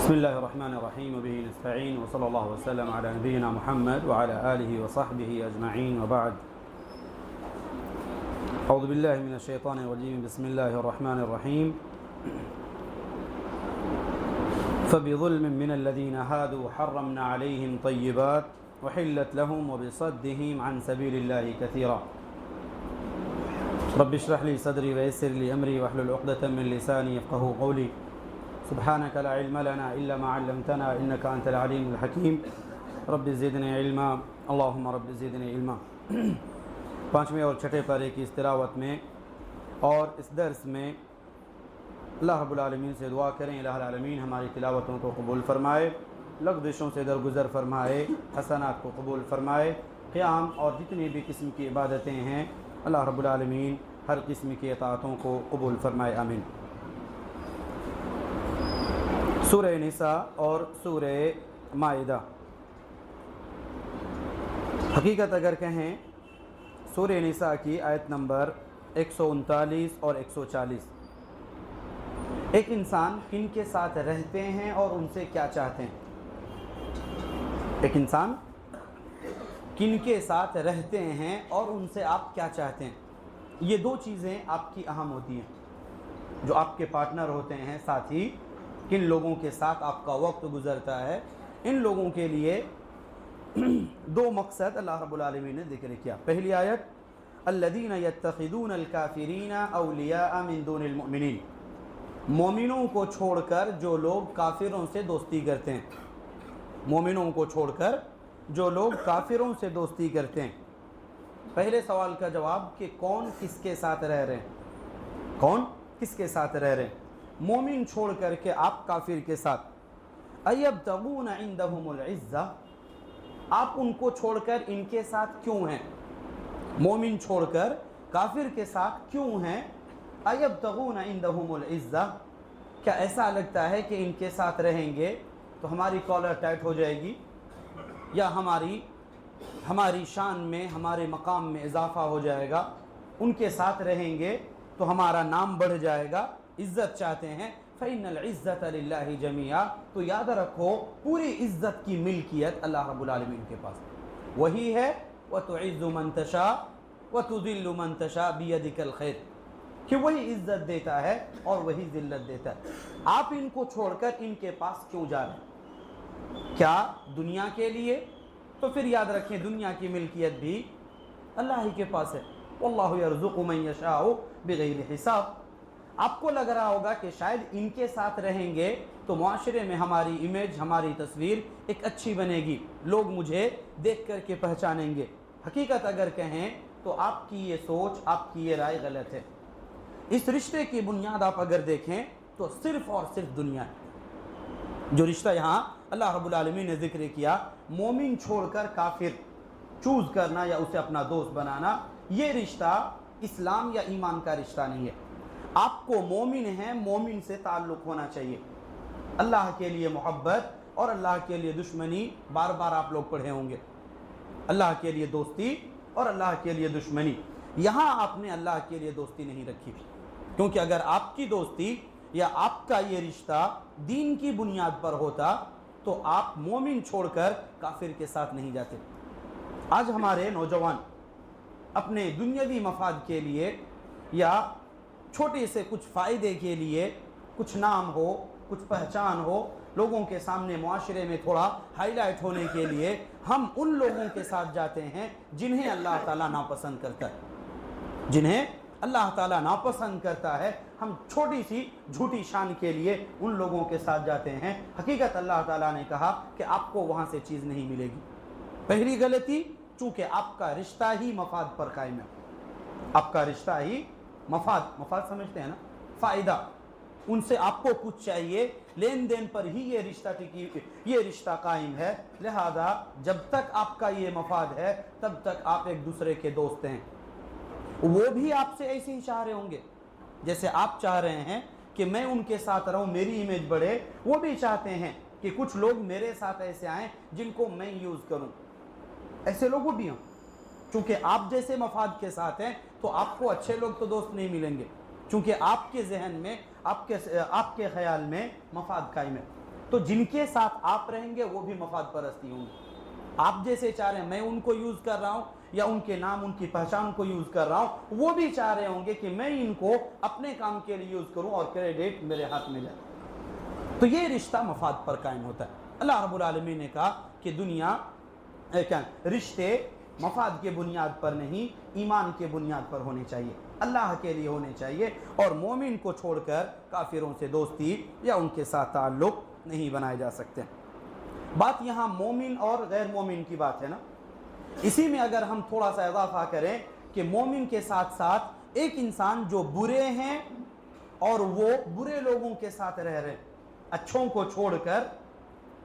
بسم الله الرحمن الرحيم وبه نستعين وصلى الله وسلم على نبينا محمد وعلى آله وصحبه أجمعين وبعد. أعوذ بالله من الشيطان الرجيم. بسم الله الرحمن الرحيم. فبظلم من الذين هادوا حرمنا عليهم طيبات وحلت لهم وبصدهم عن سبيل الله كثيرا. رب اشرح لي صدري ويسر لي أمري واحلل عقدة من لساني يفقهوا قولي. سبحانك لا علم لنا إلا ما علمتنا إنك أنت العليم الحكيم. رب زدني علما اللهم رب زدني علما. پانچویں اور چھٹے پارے کی اس تلاوت میں اور اس درس میں اللہ رب العالمین سے دعا کریں الہ العالمین ہماری تلاوتوں کو قبول فرمائے، لغزشوں سے درگزر فرمائے، حسنات کو قبول فرمائے. قیام اور جتنی بھی قسم کی عبادتیں ہیں اللہ رب العالمین ہر قسم کی اطاعتوں کو قبول فرمائے، آمین. سورہ نساء اور سورہ مائدہ. حقیقت اگر کہیں سورہ نساء کی آیت نمبر 139 اور 140. ایک انسان کن کے ساتھ رہتے ہیں اور ان سے کیا چاہتے ہیں. ایک انسان کن کے ساتھ رہتے ہیں اور ان سے آپ کیا چاہتے ہیں. یہ دو چیزیں آپ کی اہم ہوتی ہیں. جو آپ کے پارٹنر ہوتے ہیں، ساتھی، کن لوگوں کے ساتھ آپ کا وقت گزرتا ہے، ان لوگوں کے لیے دو مقصد اللہ رب العالمین نے ذکر کیا. پہلی آیت الذین یتخذون الکافرین اولیاء من دون المؤمنین. مومنوں کو چھوڑ کر جو لوگ کافروں سے دوستی کرتے ہیں. مومنوں کو چھوڑ کر جو لوگ کافروں سے دوستی کرتے ہیں. پہلے سوال کا جواب کہ کون کس کے ساتھ رہ رہے ہیں. کون کس کے ساتھ رہ رہے ہیں. مومن چھوڑ کر کے آپ کافر کے ساتھ. ایبتغون عندہم العزہ. آپ ان کو چھوڑ کر ان کے ساتھ کیوں ہیں. مومن چھوڑ کر کافر کے ساتھ کیوں ہیں. ایبتغون عندہم العزہ. کیا ایسا لگتا ہے کہ ان کے ساتھ رہیں گے تو ہماری کالر ٹائٹ ہو جائے گی، یا ہماری شان میں، ہمارے مقام میں اضافہ ہو جائے گا. ان کے ساتھ رہیں گے تو ہمارا نام بڑھ جائے گا. عزت چاہتے ہیں. فَإِنَّ الْعِزَّةَ لِلَّهِ جَمِيعًا. تو یاد رکھو پوری عزت کی ملکیت اللہ رب العالمین کے پاس وہی ہے. وَتُعِزُّ مَن تَشَاءُ وَتُذِلُّ مَن تَشَاءُ بِيَدِكَ الْخَيْرُ. کہ وہی عزت دیتا ہے اور وہی ذلت دیتا ہے. آپ ان کو چھوڑ کر ان کے پاس کیوں جا رہے ہیں. کیا دنیا کے لیے؟ تو پھر یاد رکھیں دنیا کی ملکیت بھی اللہ ہی کے پاس ہے. وَاللَّهُ يَرْزُقُ مَن يَشَاءُ بِغَيْرِ حِسَابٍ. آپ کو لگ رہا ہوگا کہ شاید ان کے ساتھ رہیں گے تو معاشرے میں ہماری امیج، ہماری تصویر ایک اچھی بنے گی، لوگ مجھے دیکھ کر کے پہچانیں گے. حقیقت اگر کہیں تو آپ کی یہ سوچ، آپ کی یہ رائے غلط ہے. اس رشتے کی بنیاد آپ اگر دیکھیں تو صرف اور صرف دنیا ہے. جو رشتہ یہاں اللہ رب العالمین نے ذکر کیا، مومن چھوڑ کر کافر چوز کرنا یا اسے اپنا دوست بنانا، یہ رشتہ اسلام یا ایمان کا رشتہ نہیں ہے. آپ کو مومن ہیں، مومن سے تعلق ہونا چاہیے. اللہ کے لیے محبت اور اللہ کے لیے دشمنی بار بار آپ لوگ پڑھے ہوں گے. اللہ کے لیے دوستی اور اللہ کے لیے دشمنی. یہاں آپ نے اللہ کے لیے دوستی نہیں رکھی، کیونکہ اگر آپ کی دوستی یا آپ کا یہ رشتہ دین کی بنیاد پر ہوتا تو آپ مومن چھوڑ کر کافر کے ساتھ نہیں جاتے. آج ہمارے نوجوان اپنے دنیاوی مفاد کے لیے یا چھوٹے سے کچھ فائدے کے لیے، کچھ نام ہو، کچھ پہچان ہو، لوگوں کے سامنے معاشرے میں تھوڑا ہائی لائٹ ہونے کے لیے ہم ان لوگوں کے ساتھ جاتے ہیں جنہیں اللہ تعالیٰ ناپسند کرتا ہے. جنہیں اللہ تعالیٰ ناپسند کرتا ہے ہم چھوٹی سی جھوٹی شان کے لیے ان لوگوں کے ساتھ جاتے ہیں. حقیقت اللہ تعالیٰ نے کہا کہ آپ کو وہاں سے چیز نہیں ملے گی. پہلی غلطی، چونکہ آپ کا رشتہ ہی مفاد پر قائم ہے. آپ کا رشتہ ہی مفاد سمجھتے ہیں نا، فائدہ. ان سے آپ کو کچھ چاہیے، لین دین پر ہی یہ رشتہ قائم ہے. لہذا جب تک آپ کا یہ مفاد ہے تب تک آپ ایک دوسرے کے دوست ہیں. وہ بھی آپ سے ایسے ہی چاہ رہے ہوں گے جیسے آپ چاہ رہے ہیں کہ میں ان کے ساتھ رہوں، میری امیج بڑھے. وہ بھی چاہتے ہیں کہ کچھ لوگ میرے ساتھ ایسے آئیں جن کو میں یوز کروں. ایسے لوگوں بھی ہیں. چونکہ آپ جیسے مفاد کے ساتھ ہیں تو آپ کو اچھے لوگ تو دوست نہیں ملیں گے، چونکہ آپ کے ذہن میں، آپ کے خیال میں مفاد قائم ہے. تو جن کے ساتھ آپ رہیں گے وہ بھی مفاد پرستی ہوں گے. آپ جیسے چاہ رہے ہیں میں ان کو یوز کر رہا ہوں یا ان کے نام ان کی پہچان کو یوز کر رہا ہوں, وہ بھی چاہ رہے ہوں گے کہ میں ان کو اپنے کام کے لیے یوز کروں اور کریڈٹ میرے ہاتھ میں جائے. تو یہ رشتہ مفاد پر قائم ہوتا ہے. اللہ رب العالمین نے کہا کہ دنیا رشتے مفاد کے بنیاد پر نہیں, ایمان کے بنیاد پر ہونے چاہیے, اللہ کے لیے ہونے چاہیے, اور مومن کو چھوڑ کر کافروں سے دوستی یا ان کے ساتھ تعلق نہیں بنائے جا سکتے. بات یہاں مومن اور غیر مومن کی بات ہے نا. اسی میں اگر ہم تھوڑا سا اضافہ کریں کہ مومن کے ساتھ ساتھ ایک انسان جو برے ہیں اور وہ برے لوگوں کے ساتھ رہ رہے ہیں, اچھوں کو چھوڑ کر,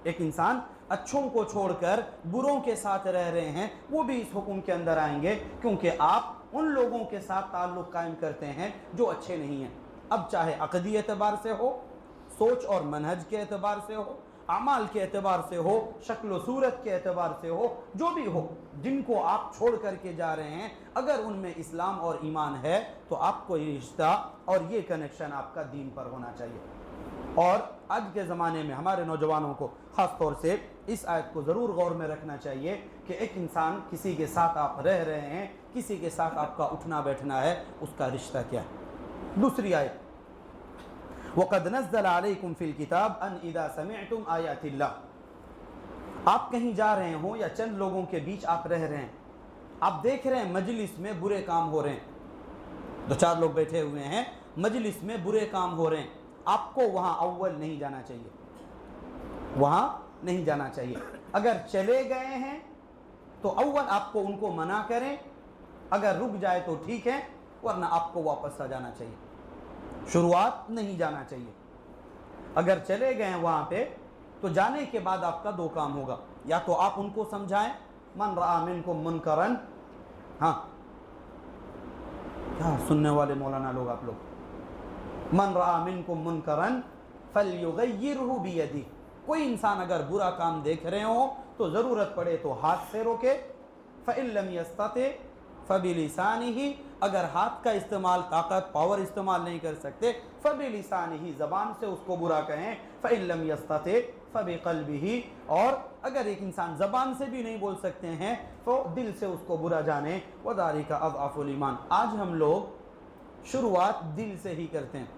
ایک انسان اچھوں کو چھوڑ کر بروں کے ساتھ رہ رہے ہیں, وہ بھی اس حکم کے اندر آئیں گے, کیونکہ آپ ان لوگوں کے ساتھ تعلق قائم کرتے ہیں جو اچھے نہیں ہیں. اب چاہے عقدی اعتبار سے ہو, سوچ اور منہج کے اعتبار سے ہو, اعمال کے اعتبار سے ہو, شکل و صورت کے اعتبار سے ہو, جو بھی ہو, جن کو آپ چھوڑ کر کے جا رہے ہیں, اگر ان میں اسلام اور ایمان ہے تو آپ کو یہ رشتہ اور یہ کنیکشن آپ کا دین پر ہونا چاہیے. اور آج کے زمانے میں ہمارے نوجوانوں کو خاص طور سے اس آیت کو ضرور غور میں رکھنا چاہیے کہ ایک انسان کسی کے ساتھ آپ رہ رہے ہیں, کسی کے ساتھ آپ کا اٹھنا بیٹھنا ہے, اس کا رشتہ کیا ہے. دوسری آیت, وَقَدْ نَزَّلَ عَلَيْكُمْ فِي الْكِتَابِ أَنْ إِذَا سَمِعْتُمْ آيَاتِ اللَّهِ. آپ کہیں جا رہے ہوں یا چند لوگوں کے بیچ آپ رہ رہے ہیں, آپ دیکھ رہے ہیں مجلس میں برے کام ہو رہے ہیں, 2-4 لوگ بیٹھے ہوئے ہیں, مجلس میں برے کام ہو رہے ہیں, آپ کو وہاں اول نہیں جانا چاہیے, وہاں نہیں جانا چاہیے. اگر چلے گئے ہیں تو اول آپ کو ان کو منع کریں, اگر رک جائے تو ٹھیک ہے, ورنہ آپ کو واپس آ جانا چاہیے, شروعات نہیں جانا چاہیے. اگر چلے گئے ہیں وہاں پہ تو جانے کے بعد آپ کا 2 کام ہوگا, یا تو آپ ان کو سمجھائیں, من رآ منکم منکرن, ہاں کیا سننے والے مولانا لوگ آپ لوگ, من رآ منکم منکرن فلیغیرہ بیدہ. کوئی انسان اگر برا کام دیکھ رہے ہو تو ضرورت پڑے تو ہاتھ سے روکے, فإن لم یستطع فبلسانہ, اگر ہاتھ کا استعمال, طاقت, پاور استعمال نہیں کر سکتے, فبلسانہ, زبان سے اس کو برا کہیں, فإن لم یستطع فبقلبہ, اور اگر ایک انسان زبان سے بھی نہیں بول سکتے ہیں تو دل سے اس کو برا جانے, وذالک اضعف الایمان. آج ہم لوگ شروعات دل سے ہی کرتے ہیں,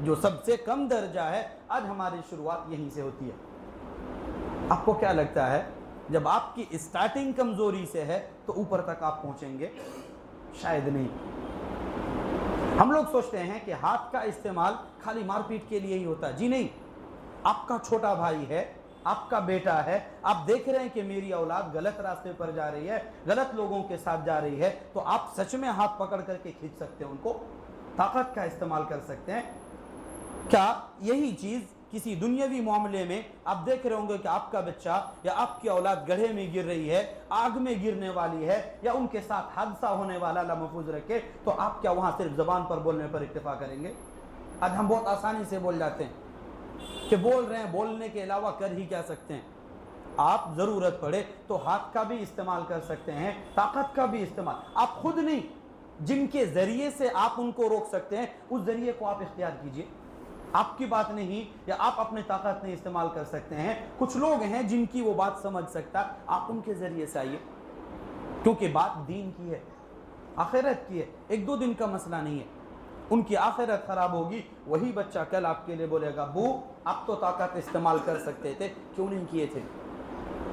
جو سب سے کم درجہ ہے, آج ہماری شروعات یہیں سے ہوتی ہے. آپ کو کیا لگتا ہے جب آپ کی اسٹارٹنگ کمزوری سے ہے تو اوپر تک آپ پہنچیں گے؟ شاید نہیں. ہم لوگ سوچتے ہیں کہ ہاتھ کا استعمال خالی مار پیٹ کے لیے ہی ہوتا ہے. جی نہیں, آپ کا چھوٹا بھائی ہے, آپ کا بیٹا ہے, آپ دیکھ رہے ہیں کہ میری اولاد غلط راستے پر جا رہی ہے, غلط لوگوں کے ساتھ جا رہی ہے, تو آپ سچ میں ہاتھ پکڑ کر کے کھینچ سکتے ہیں, ان کو طاقت کا استعمال کر سکتے ہیں. کیا یہی چیز کسی دنیاوی معاملے میں آپ دیکھ رہے ہوں گے کہ آپ کا بچہ یا آپ کی اولاد گڑھے میں گر رہی ہے, آگ میں گرنے والی ہے, یا ان کے ساتھ حادثہ ہونے والا, اللہ محفوظ رکھے, تو آپ کیا وہاں صرف زبان پر بولنے پر اکتفا کریں گے؟ آج ہم بہت آسانی سے بول جاتے ہیں کہ بول رہے ہیں, بولنے کے علاوہ کر ہی کیا سکتے ہیں. آپ ضرورت پڑے تو ہاتھ کا بھی استعمال کر سکتے ہیں, طاقت کا بھی استعمال. آپ خود نہیں, جن کے ذریعے سے آپ ان کو روک سکتے ہیں اس ذریعے کو آپ اختیار کیجئے. آپ کی بات نہیں یا آپ اپنے طاقت نہیں استعمال کر سکتے ہیں, کچھ لوگ ہیں جن کی وہ بات سمجھ سکتا, آپ ان کے ذریعے سے آئیے, کیونکہ بات دین کی ہے, آخرت کی ہے, 1-2 دن کا مسئلہ نہیں ہے. ان کی آخرت خراب ہوگی, وہی بچہ کل آپ کے لیے بولے گا, ابو آپ تو طاقت استعمال کر سکتے تھے, کیوں نہیں کیے تھے؟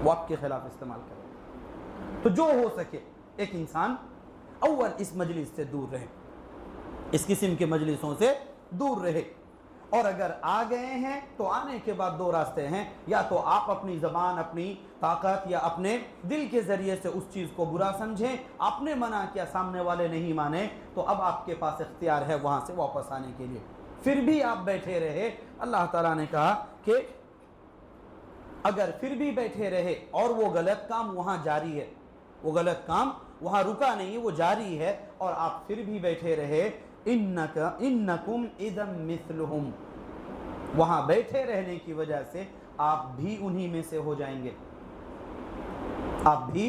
وہ آپ کے خلاف استعمال کرے. تو جو ہو سکے ایک انسان اول اس مجلس سے دور رہے, اس قسم کے مجلسوں سے دور رہے. اور اگر آ گئے ہیں تو آنے کے بعد 2 راستے ہیں, یا تو آپ اپنی زبان, اپنی طاقت یا اپنے دل کے ذریعے سے اس چیز کو برا سمجھیں, آپ نے منع کیا, سامنے والے نہیں مانے, تو اب آپ کے پاس اختیار ہے وہاں سے واپس آنے کے لیے. پھر بھی آپ بیٹھے رہے, اللہ تعالیٰ نے کہا کہ اگر پھر بھی بیٹھے رہے اور وہ غلط کام وہاں جاری ہے, وہ غلط کام وہاں رکا نہیں, وہ جاری ہے, اور آپ پھر بھی بیٹھے رہے, انکم اذا مثلہم, وہاں بیٹھے رہنے کی وجہ سے آپ بھی انہی میں سے ہو جائیں گے, آپ بھی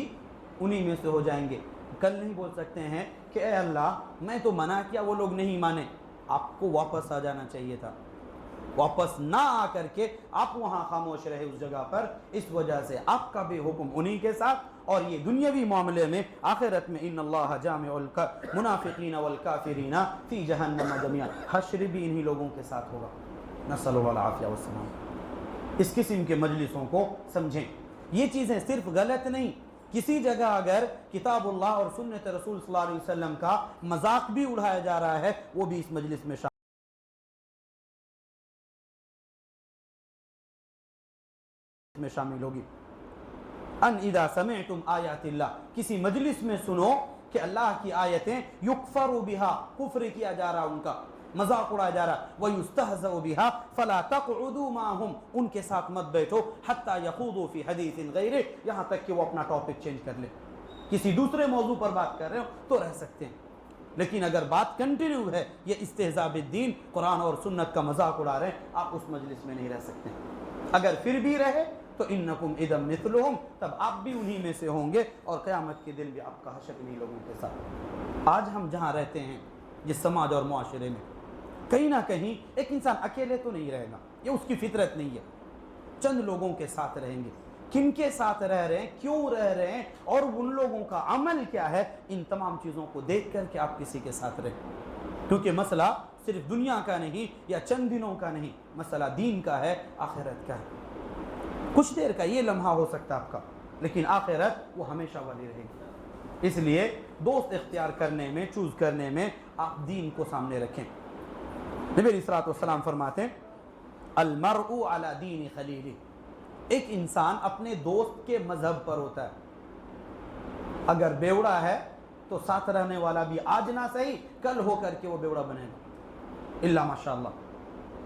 انہی میں سے ہو جائیں گے. کل نہیں بول سکتے ہیں کہ اے اللہ میں تو منع کیا, وہ لوگ نہیں مانے, آپ کو واپس آ جانا چاہیے تھا. واپس نہ آ کر کے آپ وہاں خاموش رہے اس جگہ پر، اس وجہ سے آپ کا بھی حکم انہی کے ساتھ، اور یہ دنیاوی معاملے میں آخرت میں ان اللہ جامع المنافقین والکافرین فی جہنم جميعا، حشر بھی انہی لوگوں کے ساتھ ہوگا، نسأل اللہ العافیہ والسلام۔ اس قسم کے مجلسوں کو سمجھیں، یہ چیزیں صرف غلط نہیں، کسی جگہ اگر کتاب اللہ اور سنت رسول صلی اللہ علیہ وسلم کا مذاق بھی اڑایا جا رہا ہے، وہ بھی اس مجلس میں شامل ہوگی۔ ان اذا سمعتم آیات اللہ، کسی مجلس میں سنو کہ اللہ کی آیتیں یکفر بها، کفر کیا جا رہا، ان کا مذاق اڑایا جا رہا، وَيُسْتَهْزَأُ بِهَا فَلَا تَقْعُدُوا مَعَهُمْ، ان کے ساتھ مت بیٹھو، حَتَّى يَخُوضُوا فِي حَدِيثٍ غَيْرِهِ، یہاں تک کہ وہ اپنا ٹاپک چینج کر لے، کسی دوسرے موضوع پر بات کر رہے ہو تو رہ سکتے ہیں، لیکن اگر بات کنٹینیو ہے، یہ استہزاء بالدین، قرآن اور سنت کا مذاق اڑا رہے ہیں، آپ اس مجلس میں نہیں رہ سکتے۔ اگر پھر بھی رہے تو انکم اذا مثلہم، تب آپ بھی انہی میں سے ہوں گے، اور قیامت کے دن بھی آپ کا حشر انہی لوگوں کے ساتھ۔ آج ہم جہاں رہتے ہیں، جس سماج اور معاشرے میں، کہیں نہ کہیں ایک انسان اکیلے تو نہیں رہے گا، یہ اس کی فطرت نہیں ہے، چند لوگوں کے ساتھ رہیں گے۔ کن کے ساتھ رہ رہے ہیں، کیوں رہ رہے ہیں، اور ان لوگوں کا عمل کیا ہے، ان تمام چیزوں کو دیکھ کر کے آپ کسی کے ساتھ رہیں، کیونکہ مسئلہ صرف دنیا کا نہیں یا چند دنوں کا نہیں، مسئلہ دین کا ہے، آخرت کا ہے۔ کچھ دیر کا یہ لمحہ ہو سکتا ہے آپ کا، لیکن آخرت وہ ہمیشہ والی رہے گی۔ اس لیے دوست اختیار کرنے میں، چوز کرنے میں آپ دین کو سامنے رکھیں۔ نبی علیہ الصلوۃ والسلام فرماتے ہیں المرء علی دین خلیلہ، ایک انسان اپنے دوست کے مذہب پر ہوتا ہے، اگر بیوڑا ہے تو ساتھ رہنے والا بھی آج نہ صحیح کل ہو کر کے وہ بیوڑا بنے گا، الا ماشاءاللہ۔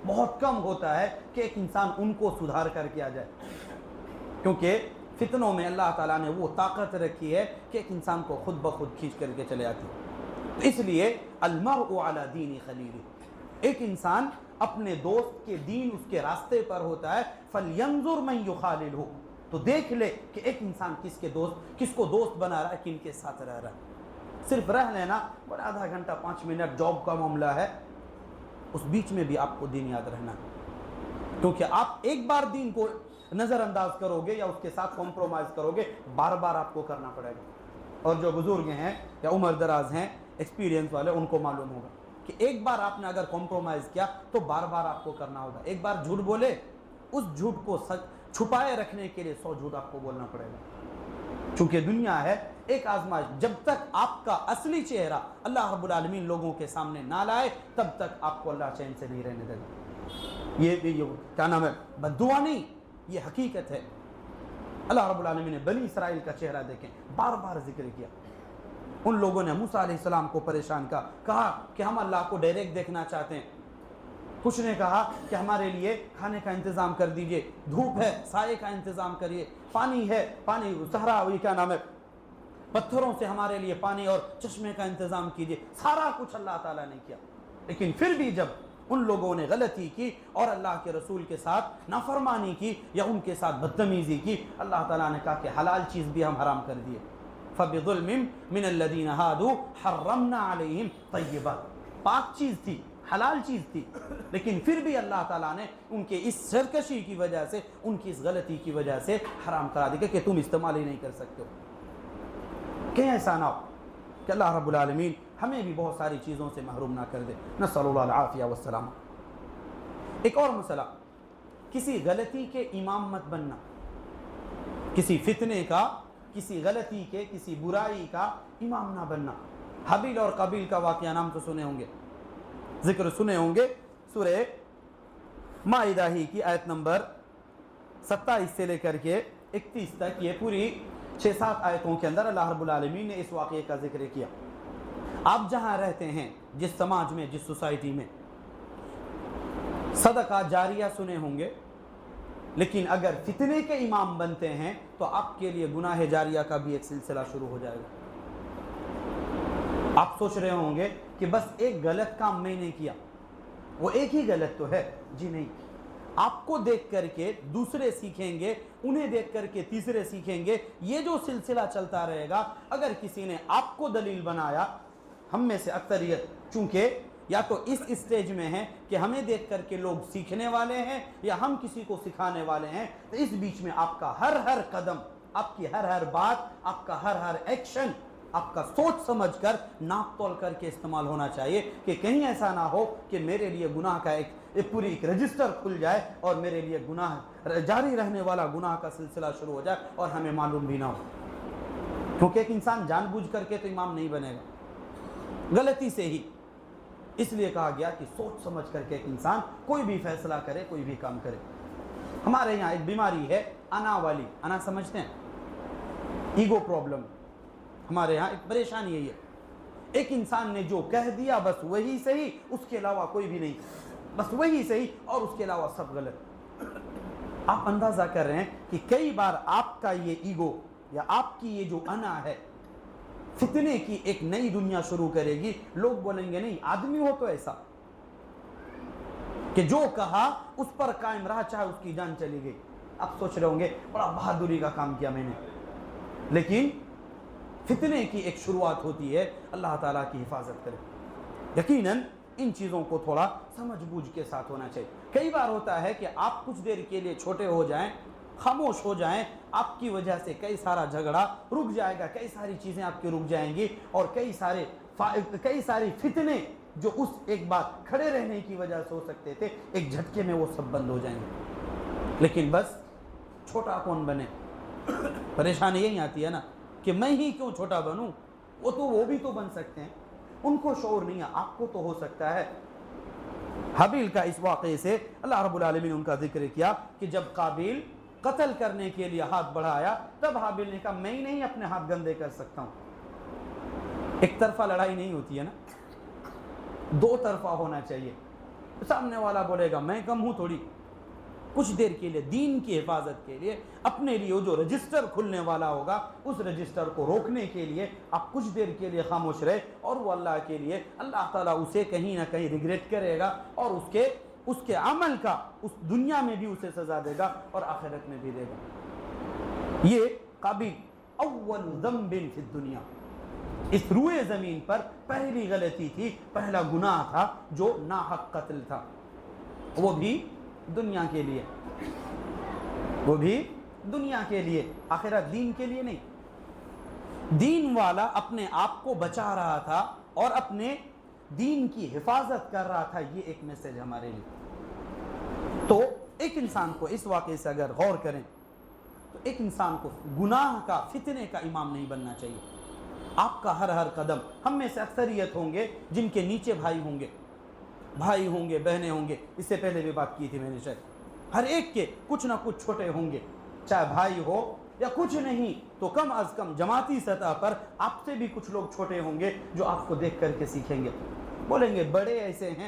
بہت کم ہوتا ہے کہ ایک انسان ان کو سدھار کر کے آ جائے، کیونکہ فتنوں میں اللہ تعالیٰ نے وہ طاقت رکھی ہے کہ ایک انسان کو خود بخود کھینچ کر کے چلے آتی ہے۔ اس لیے المرء علی دین خلیلہ، ایک انسان اپنے دوست کے دین، اس کے راستے پر ہوتا ہے، فَلْيَنْظُرْ مَنْ يُخَالِلْهُ، تو دیکھ لے کہ ایک انسان کس کو دوست بنا رہا ہے، کن کے ساتھ رہ رہا ہے۔ صرف رہ لینا بڑا آدھا گھنٹہ 5 منٹ جاب کا معاملہ ہے، اس بیچ میں بھی آپ کو دین یاد رہنا ہے، کیونکہ آپ ایک بار دین کو نظر انداز کرو گے یا اس کے ساتھ کمپرومائز کرو گے، بار بار آپ کو کرنا پڑے گا۔ اور جو بزرگ ہیں یا عمر دراز ہیں، ایکسپیرینس والے، ان کو معلوم ہوگا کہ ایک بار آپ نے اگر کمپرومائز کیا تو بار بار آپ کو کرنا ہوگا۔ ایک بار جھوٹ بولے، اس جھوٹ کو چھپائے رکھنے کے لیے 100 جھوٹ آپ کو بولنا پڑے گا، چونکہ دنیا ہے ایک آزمائش، جب تک آپ کا اصلی چہرہ اللہ رب العالمین لوگوں کے سامنے نہ لائے تب تک آپ کو اللہ چین سے نہیں رہنے دے گا۔ یہ کیا نام ہے، بد دعا نہیں، یہ حقیقت ہے۔ اللہ رب العالمین نے بنی اسرائیل کا چہرہ دیکھیں، بار بار ذکر کیا۔ ان لوگوں نے موسیٰ علیہ السلام کو پریشان کہا کہ ہم اللہ کو ڈائریکٹ دیکھنا چاہتے ہیں۔ کچھ نے کہا کہ ہمارے لیے کھانے کا انتظام کر دیجئے، دھوپ ہے سائے کا انتظام کریے، پانی ہے، پانی صحرا، یہ کیا نام ہے، پتھروں سے ہمارے لیے پانی اور چشمے کا انتظام کیجئے۔ سارا کچھ اللہ تعالیٰ نے کیا، لیکن پھر بھی جب ان لوگوں نے غلطی کی اور اللہ کے رسول کے ساتھ نافرمانی کی یا ان کے ساتھ بدتمیزی کی، اللہ تعالیٰ نے کہا کہ حلال چیز بھی ہم حرام کر دیے۔ فَبِظُلْمٍ مِّنَ الَّذِينَ هَادُوا حَرَّمْنَا عَلَيْهِمْ طَيِّبَاتٍ، پاک چیز تھی، حلال چیز تھی، لیکن پھر بھی اللہ تعالیٰ نے ان کے اس سرکشی کی وجہ سے، ان کی اس غلطی کی وجہ سے حرام کرا دیا کہ تم استعمال ہی نہیں کر سکتے ہو۔ کہ ایسا نہ ہو کہ اللہ رب العالمین ہمیں بھی بہت ساری چیزوں سے محروم نہ کر دے، نسأل اللہ العافیہ والسلام۔ ایک اور مسئلہ، کسی غلطی کے امام مت بننا، کسی فتنے کا، کسی غلطی کے، کسی برائی کا امام نہ بننا۔ حابیل اور قابیل کا واقعہ نام تو سنے ہوں گے، ذکر سنے ہوں گے، سورہ مائدہ ہی کی آیت نمبر 27 سے لے کر کے 31 تک، یہ پوری 6-7 آیتوں کے اندر اللہ رب العالمین نے اس واقعے کا ذکر کیا۔ آپ جہاں رہتے ہیں، جس سماج میں، جس سوسائٹی میں، صدقہ جاریہ سنے ہوں گے، لیکن اگر فتنے کے امام بنتے ہیں تو آپ کے لیے گناہ جاریہ کا بھی ایک سلسلہ شروع ہو جائے گا۔ آپ سوچ رہے ہوں گے کہ بس ایک غلط کام میں نے کیا، وہ ایک ہی غلط تو ہے، جی نہیں، آپ کو دیکھ کر کے دوسرے سیکھیں گے، انہیں دیکھ کر کے تیسرے سیکھیں گے، یہ جو سلسلہ چلتا رہے گا۔ اگر کسی نے آپ کو دلیل بنایا، ہم میں سے اکثریت چونکہ یا تو اس اسٹیج میں ہیں کہ ہمیں دیکھ کر کے لوگ سیکھنے والے ہیں یا ہم کسی کو سکھانے والے ہیں، تو اس بیچ میں آپ کا ہر قدم، آپ کی ہر بات، آپ کا ہر ایکشن، آپ کا سوچ سمجھ کر ناپ تول کر کے استعمال ہونا چاہیے، کہ کہیں ایسا نہ ہو کہ میرے لیے گناہ کا ایک پوری رجسٹر کھل جائے اور میرے لیے گناہ جاری رہنے والا گناہ کا سلسلہ شروع ہو جائے اور ہمیں معلوم بھی نہ ہو. کیونکہ ایک انسان جان بوجھ کر کے تو امام نہیں بنے گا، غلطی سے ہی. اس لیے کہا گیا کہ سوچ سمجھ کر کے ایک انسان کوئی بھی فیصلہ کرے، کوئی بھی کام کرے. ہمارے یہاں ایک بیماری ہے انا والی، انا سمجھتے ہیں، ایگو پرابلم. ہمارے یہاں ایک پریشانی ہے، یہ ایک انسان نے جو کہہ دیا بس وہی صحیح، اس کے علاوہ کوئی بھی نہیں، بس وہی صحیح اور اس کے علاوہ سب غلط. آپ اندازہ کر رہے ہیں کہ کئی بار آپ کا یہ ایگو یا آپ کی یہ جو انا ہے فتنے کی ایک نئی دنیا شروع کرے گی. لوگ بولیں گے نہیں آدمی ہو تو ایسا کہ جو کہا اس پر قائم رہا چاہے اس کی جان چلی گئی. اب سوچ رہے ہوں گے بڑا بہادری کا کام کیا میں نے، لیکن فتنے کی ایک شروعات ہوتی ہے. اللہ تعالیٰ کی حفاظت کرے. یقیناً ان چیزوں کو تھوڑا سمجھ بوجھ کے ساتھ ہونا چاہیے. کئی بار ہوتا ہے کہ آپ کچھ دیر کے لیے چھوٹے ہو جائیں، خاموش ہو جائیں، آپ کی وجہ سے کئی سارا جھگڑا رک جائے گا، کئی ساری چیزیں آپ کی رک جائیں گی، اور کئی ساری فتنے جو اس ایک بات کھڑے رہنے کی وجہ سے ہو سکتے تھے، ایک جھٹکے میں وہ سب بند ہو جائیں گے. لیکن بس چھوٹا کون بنے؟ پریشانی یہی آتی ہے نا کہ میں ہی کیوں چھوٹا بنوں، وہ بھی تو بن سکتے ہیں. ان کو شعور نہیں ہے، آپ کو تو ہو سکتا ہے. حابیل کا اس واقعے سے اللہ رب العالمین نے ان کا ذکر کیا کہ جب قابیل قتل کرنے کے لیے ہاتھ بڑھایا تب حابیل نے کہا میں ہی نہیں اپنے ہاتھ گندے کر سکتا ہوں. ایک طرفہ لڑائی نہیں ہوتی ہے نا، دو طرفہ ہونا چاہیے. سامنے والا بولے گا میں کم ہوں تھوڑی، کچھ دیر کے لیے دین کی حفاظت کے لیے اپنے لیے جو رجسٹر کھلنے والا ہوگا اس رجسٹر کو روکنے کے لیے آپ کچھ دیر کے لیے خاموش رہے، اور وہ اللہ کے لیے اللہ تعالیٰ اسے کہیں نہ کہیں ریگریٹ کرے گا، اور اس کے عمل کا اس دنیا میں بھی اسے سزا دے گا اور آخرت میں بھی دے گا. یہ قابیل اول ذنب فی الدنیا، اس روئے زمین پر پہلی غلطی تھی، پہلا گناہ تھا جو ناحق قتل تھا، وہ بھی دنیا کے لیے، وہ بھی دنیا کے لیے، آخرت دین کے لیے نہیں. دین والا اپنے آپ کو بچا رہا تھا اور اپنے دین کی حفاظت کر رہا تھا. یہ ایک میسج ہمارے لیے. تو ایک انسان کو اس واقعے سے اگر غور کریں تو ایک انسان کو گناہ کا، فتنے کا امام نہیں بننا چاہیے. آپ کا ہر قدم، ہم میں سے اکثریت ہوں گے جن کے نیچے بھائی ہوں گے، بہنیں ہوں گے. اس سے پہلے بھی بات کی تھی میں نے شاید. ہر ایک کے کچھ نہ کچھ چھوٹے ہوں گے، چاہے بھائی ہو یا کچھ نہیں تو کم از کم جماعتی سطح پر آپ سے بھی کچھ لوگ چھوٹے ہوں گے جو آپ کو دیکھ کر کے سیکھیں گے. بولیں گے بڑے ایسے ہیں